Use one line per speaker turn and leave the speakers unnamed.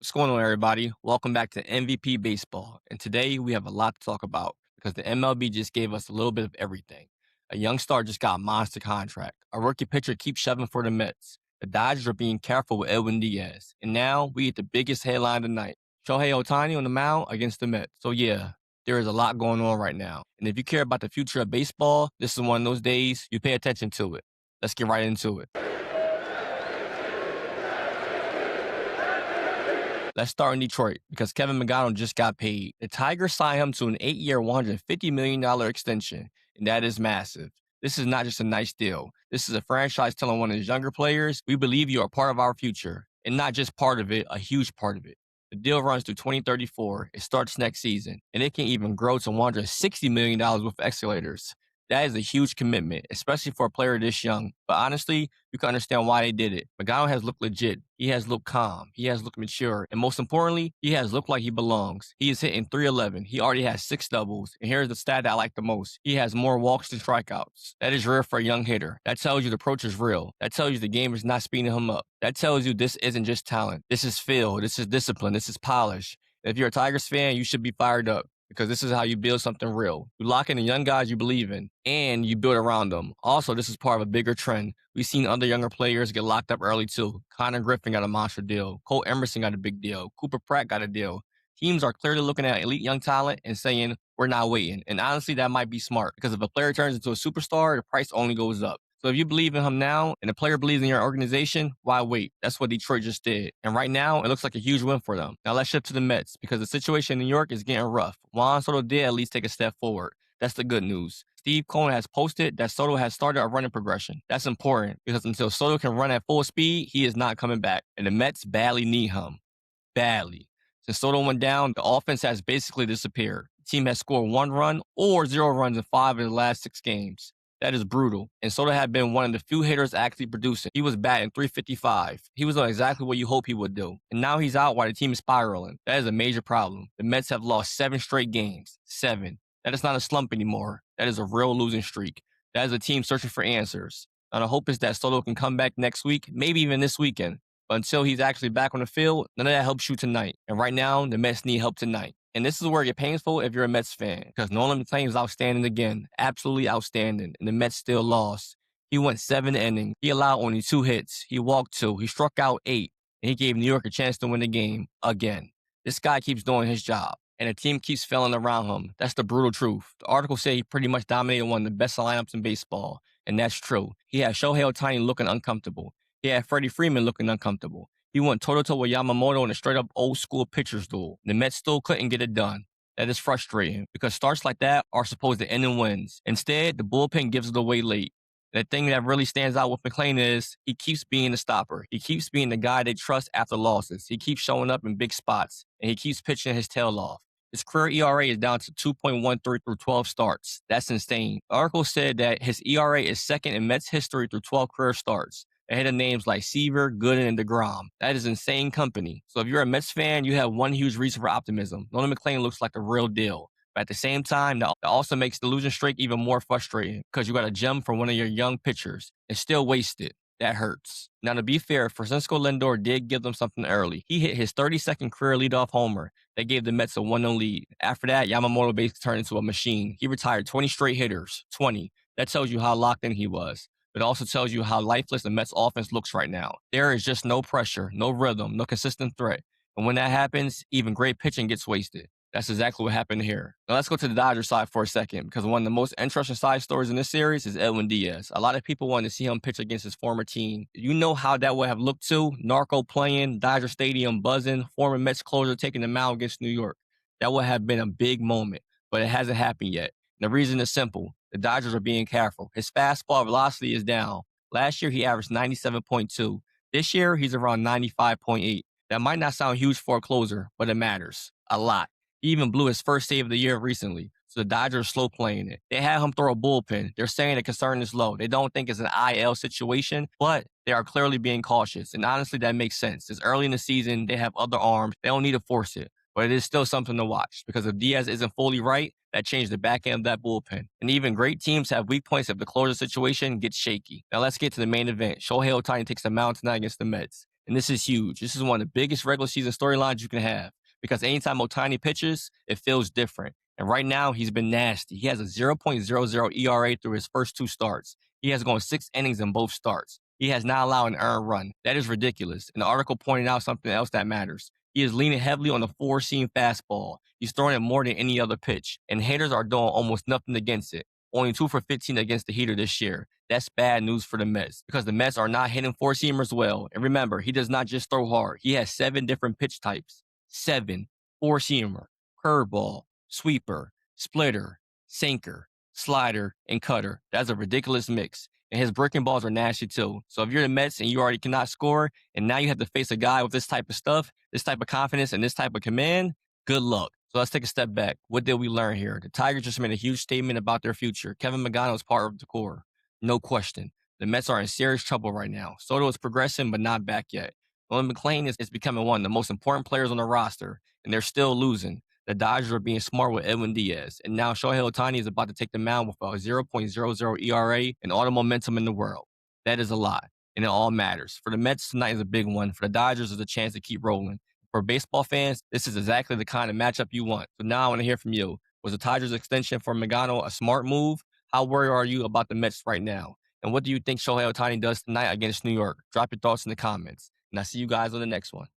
What's going on, everybody? Welcome back to MVP Baseball. And today we have a lot to talk about because the MLB just gave us a little bit of everything. A young star just got a monster contract. A rookie pitcher keeps shoving for the Mets. The Dodgers are being careful with Edwin Diaz. And now we get the biggest headline tonight. Shohei Ohtani on the mound against the Mets. So yeah, there is a lot going on right now. And if you care about the future of baseball, this is one of those days you pay attention to it. Let's get right into it. Let's start in Detroit because Kevin McGonigle just got paid. The Tigers signed him to an 8-year, $150 million extension, and that is massive. This is not just a nice deal. This is a franchise telling one of his younger players, we believe you are part of our future, and not just part of it, a huge part of it. The deal runs through 2034. It starts next season, and it can even grow to $160 million with escalators. That is a huge commitment, especially for a player this young. But honestly, you can understand why they did it. McGonigle has looked legit. He has looked calm. He has looked mature. And most importantly, he has looked like he belongs. He is hitting 311. He already has 6 doubles. And here's the stat that I like the most. He has more walks than strikeouts. That is rare for a young hitter. That tells you the approach is real. That tells you the game is not speeding him up. That tells you this isn't just talent. This is feel. This is discipline. This is polish. If you're a Tigers fan, you should be fired up because this is how you build something real. You lock in the young guys you believe in, and you build around them. Also, this is part of a bigger trend. We've seen other younger players get locked up early too. Connor Griffin got a monster deal. Cole Emerson got a big deal. Cooper Pratt got a deal. Teams are clearly looking at elite young talent and saying, we're not waiting. And honestly, that might be smart because if a player turns into a superstar, the price only goes up. So if you believe in him now and the player believes in your organization, why wait? That's what Detroit just did. And right now, it looks like a huge win for them. Now let's shift to the Mets because the situation in New York is getting rough. Juan Soto did at least take a step forward. That's the good news. Steve Cohen has posted that Soto has started a running progression. That's important because until Soto can run at full speed, he is not coming back. And the Mets badly need him. Badly. Since Soto went down, the offense has basically disappeared. The team has scored 1 run or 0 runs in 5 of the last 6 games. That is brutal. And Soto had been one of the few hitters actually producing. He was batting .355. He was doing exactly what you hope he would do. And now he's out while the team is spiraling. That is a major problem. The Mets have lost 7 straight games. 7. That is not a slump anymore. That is a real losing streak. That is a team searching for answers. And the hope is that Soto can come back next week, maybe even this weekend. But until he's actually back on the field, none of that helps you tonight. And right now, the Mets need help tonight. And this is where it gets painful if you're a Mets fan, because Nolan McLean is outstanding again, absolutely outstanding, and the Mets still lost. He went 7 innings. He allowed only 2 hits. He walked 2. He struck out 8, and he gave New York a chance to win the game again. This guy keeps doing his job, and the team keeps failing around him. That's the brutal truth. The article said he pretty much dominated one of the best lineups in baseball, and that's true. He had Shohei Ohtani looking uncomfortable. He had Freddie Freeman looking uncomfortable. He went toe-to-toe with Yamamoto in a straight-up old-school pitcher's duel. The Mets still couldn't get it done. That is frustrating because starts like that are supposed to end in wins. Instead, the bullpen gives it away late. The thing that really stands out with McLean is he keeps being the stopper. He keeps being the guy they trust after losses. He keeps showing up in big spots, and he keeps pitching his tail off. His career ERA is down to 2.13 through 12 starts. That's insane. The article said that his ERA is second in Mets history through 12 career starts, ahead of names like Seaver, Gooden, and DeGrom. That is insane company. So if you're a Mets fan, you have one huge reason for optimism. Nolan McLean looks like the real deal. But at the same time, that also makes the losing streak even more frustrating because you got a gem from one of your young pitchers and still wasted. That hurts. Now, to be fair, Francisco Lindor did give them something early. He hit his 32nd career leadoff homer that gave the Mets a 1-0 lead. After that, Yamamoto basically turned into a machine. He retired 20 straight hitters, 20. That tells you how locked in he was. It also tells you how lifeless the Mets offense looks right now. There is just no pressure, no rhythm, no consistent threat. And when that happens, even great pitching gets wasted. That's exactly what happened here. Now let's go to the Dodgers side for a second, because one of the most interesting side stories in this series is Edwin Diaz. A lot of people wanted to see him pitch against his former team. You know how that would have looked too. Narco playing, Dodger Stadium buzzing, former Mets closer taking the mound against New York. That would have been a big moment, but it hasn't happened yet. The reason is simple. The Dodgers are being careful. His fastball velocity is down. Last year, he averaged 97.2. This year, he's around 95.8. That might not sound huge for a closer, but it matters a lot. He even blew his first save of the year recently, so the Dodgers are slow playing it. They had him throw a bullpen. They're saying the concern is low. They don't think it's an IL situation, but they are clearly being cautious. And honestly, that makes sense. It's early in the season. They have other arms. They don't need to force it. But it is still something to watch because if Diaz isn't fully right, that changed the back end of that bullpen. And even great teams have weak points if the closer situation gets shaky. Now let's get to the main event. Shohei Ohtani takes the mound tonight against the Mets. And this is huge. This is one of the biggest regular season storylines you can have because anytime Ohtani pitches, it feels different. And right now, he's been nasty. He has a 0.00 ERA through his first 2 starts. He has gone 6 innings in both starts. He has not allowed an earned run. That is ridiculous. And the article pointed out something else that matters. He is leaning heavily on the four-seam fastball. He's throwing it more than any other pitch, and haters are doing almost nothing against it. Only 2 for 15 against the heater this year. That's bad news for the Mets because the Mets are not hitting four-seamers well. And remember, he does not just throw hard. He has 7 different pitch types. 7. Four-seamer, curveball, sweeper, splitter, sinker, slider, and cutter. That's a ridiculous mix. And his breaking balls are nasty too. So if you're the Mets and you already cannot score, and now you have to face a guy with this type of stuff, this type of confidence, and this type of command, good luck. So let's take a step back. What did we learn here? The Tigers just made a huge statement about their future. Kevin McGonigle is part of the core. No question. The Mets are in serious trouble right now. Soto is progressing, but not back yet. Nolan McLean is becoming one of the most important players on the roster, and they're still losing. The Dodgers are being smart with Edwin Diaz, and now Shohei Ohtani is about to take the mound with a 0.00 ERA and all the momentum in the world. That is a lot, and it all matters. For the Mets, tonight is a big one. For the Dodgers, it's a chance to keep rolling. For baseball fans, this is exactly the kind of matchup you want. So now I want to hear from you. Was the Tigers extension for McGonigle a smart move? How worried are you about the Mets right now? And what do you think Shohei Ohtani does tonight against New York? Drop your thoughts in the comments. And I'll see you guys on the next one.